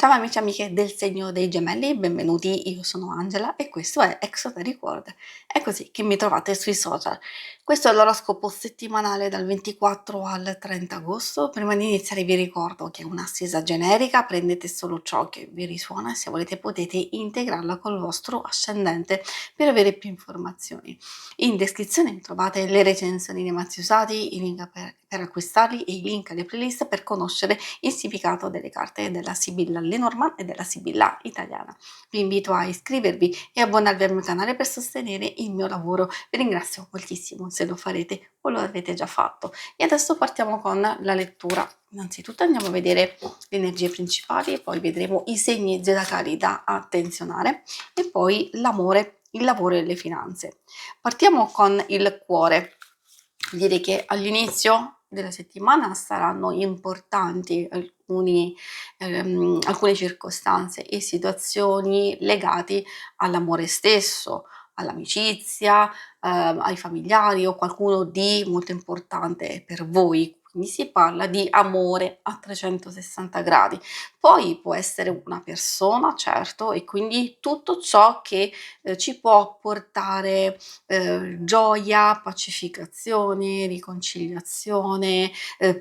Ciao amici e amiche del segno dei gemelli, benvenuti, io sono Angela e questo è Exoteric World. È così che mi trovate sui social. Questo è l'oroscopo settimanale dal 24 al 30 agosto. Prima di iniziare vi ricordo che è un'assisa generica, prendete solo ciò che vi risuona e se volete potete integrarla col vostro ascendente per avere più informazioni. In descrizione trovate le recensioni dei mazzi usati, i link per acquistarli e i link alle playlist per conoscere il significato delle carte della Sibilla Lenormand e della Sibilla italiana. Vi invito a iscrivervi e abbonarvi al mio canale per sostenere il mio lavoro. Vi ringrazio moltissimo se lo farete o lo avete già fatto. E adesso partiamo con la lettura. Innanzitutto andiamo a vedere le energie principali, poi vedremo i segni zodiacali da attenzionare e poi l'amore, il lavoro e le finanze. Partiamo con il cuore. Direi che all'inizio della settimana saranno importanti alcune circostanze e situazioni legate all'amore stesso, all'amicizia, ai familiari o qualcuno di molto importante per voi. Quindi si parla di amore a 360 gradi. Poi può essere una persona, certo, e quindi tutto ciò che ci può portare gioia, pacificazione, riconciliazione,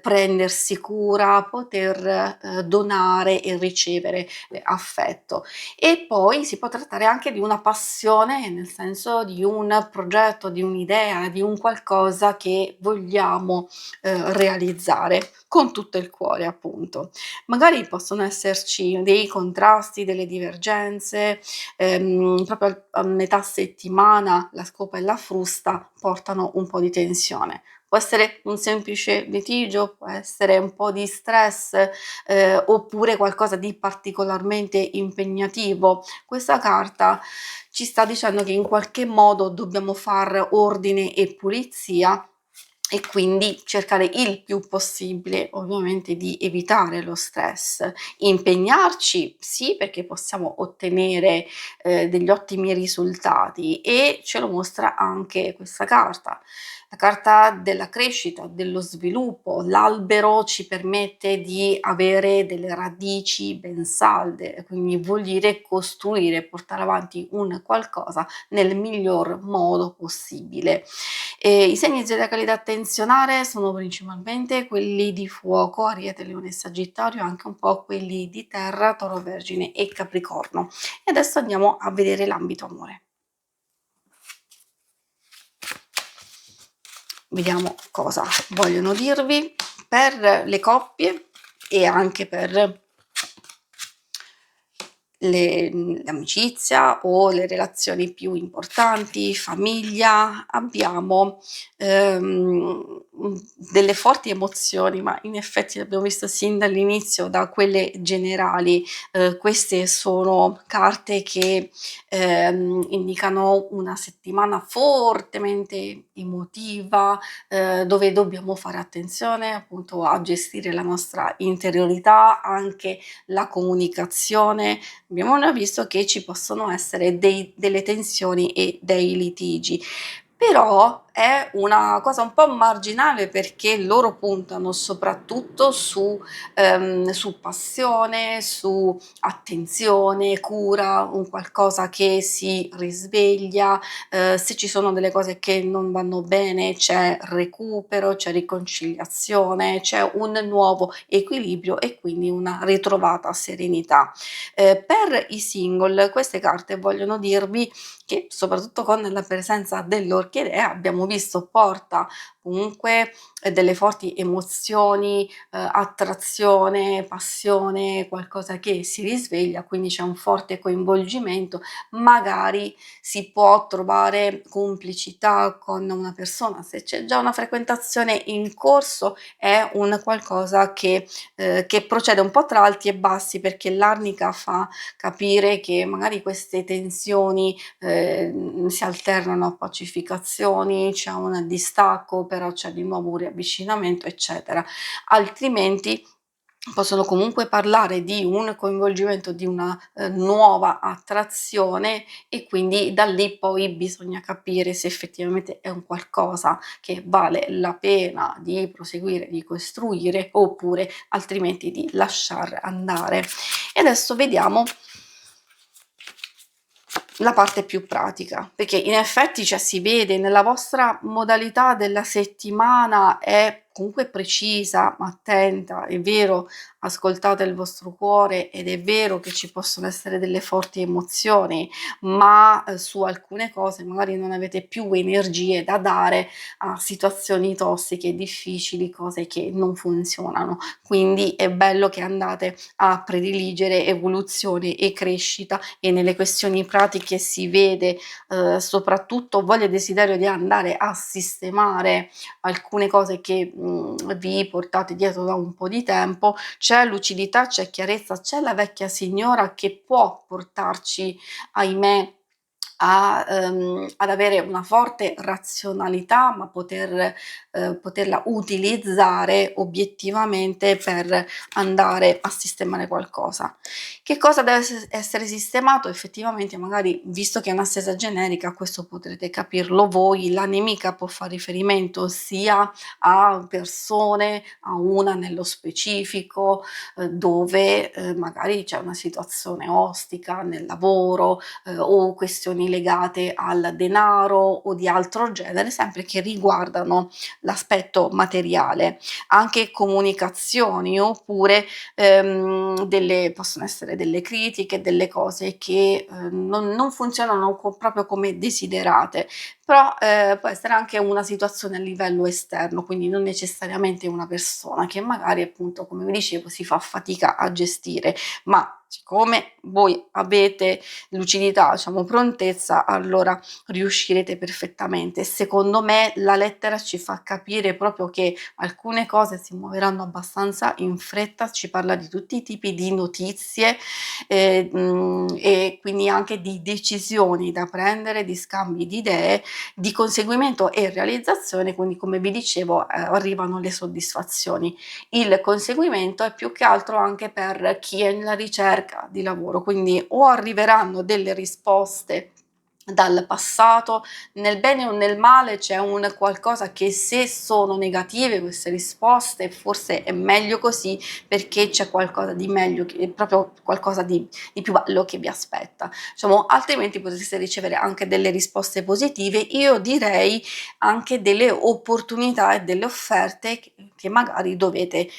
prendersi cura, poter donare e ricevere affetto. E poi si può trattare anche di una passione, nel senso di un progetto, di un'idea, di un qualcosa che vogliamo realizzare con tutto il cuore, appunto. Magari possono esserci dei contrasti, delle divergenze, proprio a metà settimana la scopa e la frusta portano un po' di tensione. Può essere un semplice litigio, può essere un po' di stress, oppure qualcosa di particolarmente impegnativo. Questa carta ci sta dicendo che in qualche modo dobbiamo far ordine e pulizia e quindi cercare il più possibile ovviamente di evitare lo stress. Impegnarci sì, perché possiamo ottenere degli ottimi risultati e ce lo mostra anche questa carta. La carta della crescita, dello sviluppo, l'albero ci permette di avere delle radici ben salde, quindi vuol dire costruire, portare avanti un qualcosa nel miglior modo possibile. I segni zodiacali da attenzionare sono principalmente quelli di fuoco, Ariete, Leone e Sagittario, anche un po' quelli di terra, Toro, Vergine e Capricorno. E adesso andiamo a vedere l'ambito amore. Vediamo cosa vogliono dirvi per le coppie e anche per l'amicizia o le relazioni più importanti, famiglia. Abbiamo delle forti emozioni, ma in effetti l'abbiamo visto sin dall'inizio da quelle generali. Queste sono carte che indicano una settimana fortemente emotiva, dove dobbiamo fare attenzione appunto a gestire la nostra interiorità, anche la comunicazione. Abbiamo già visto che ci possono essere delle tensioni e dei litigi, però è una cosa un po' marginale perché loro puntano soprattutto su passione, su attenzione, cura, un qualcosa che si risveglia, se ci sono delle cose che non vanno bene c'è recupero, c'è riconciliazione, c'è un nuovo equilibrio e quindi una ritrovata serenità. Per i single queste carte vogliono dirvi che soprattutto con la presenza dell'orchidea abbiamo visto porta comunque delle forti emozioni, attrazione, passione, qualcosa che si risveglia, quindi c'è un forte coinvolgimento, magari si può trovare complicità con una persona, se c'è già una frequentazione in corso è un qualcosa che procede un po' tra alti e bassi perché l'arnica fa capire che magari queste tensioni si alternano a pacificazioni, c'è un distacco, però c'è di nuovo un riavvicinamento, eccetera. Altrimenti possono comunque parlare di un coinvolgimento, di una nuova attrazione e quindi da lì poi bisogna capire se effettivamente è un qualcosa che vale la pena di proseguire, di costruire oppure altrimenti di lasciar andare. E adesso vediamo la parte più pratica, perché in effetti, cioè, si vede nella vostra modalità della settimana è comunque precisa, ma attenta, è vero, ascoltate il vostro cuore ed è vero che ci possono essere delle forti emozioni, ma su alcune cose magari non avete più energie da dare a situazioni tossiche, difficili, cose che non funzionano. Quindi è bello che andate a prediligere evoluzione e crescita, e nelle questioni pratiche si vede soprattutto voglia e desiderio di andare a sistemare alcune cose che vi portate dietro da un po' di tempo. C'è lucidità, c'è chiarezza, c'è la vecchia signora che può portarci, ahimè, ad avere una forte razionalità, ma poterla utilizzare obiettivamente per andare a sistemare qualcosa. Che cosa deve essere sistemato? Effettivamente, magari, visto che è una stesa generica, questo potrete capirlo voi, la nemica può fare riferimento sia a persone, a una nello specifico, dove magari c'è una situazione ostica nel lavoro, o questioni legate al denaro o di altro genere, sempre che riguardano l'aspetto materiale. Anche comunicazioni, oppure possono essere delle critiche, delle cose che non funzionano proprio come desiderate, però può essere anche una situazione a livello esterno, quindi non necessariamente una persona che magari, appunto, come vi dicevo, si fa fatica a gestire, ma siccome voi avete lucidità, diciamo prontezza, allora riuscirete perfettamente. Secondo me la lettera ci fa capire proprio che alcune cose si muoveranno abbastanza in fretta, ci parla di tutti i tipi di notizie, e quindi anche di decisioni da prendere, di scambi di idee, di conseguimento e realizzazione, quindi come vi dicevo arrivano le soddisfazioni. Il conseguimento è più che altro anche per chi è nella ricerca di lavoro, quindi o arriveranno delle risposte dal passato, nel bene o nel male c'è un qualcosa che, se sono negative queste risposte, forse è meglio così, perché c'è qualcosa di meglio, proprio qualcosa di più bello che vi aspetta. Diciamo, altrimenti potreste ricevere anche delle risposte positive, io direi anche delle opportunità e delle offerte che magari dovete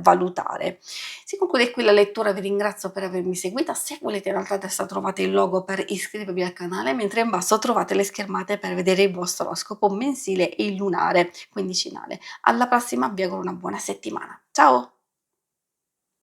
valutare. Si conclude qui la lettura, vi ringrazio per avermi seguita. Se volete, in alto a destra trovate il logo per iscrivervi al canale, mentre in basso trovate le schermate per vedere il vostro oroscopo mensile e il lunare quindicinale. Alla prossima, vi auguro una buona settimana. Ciao!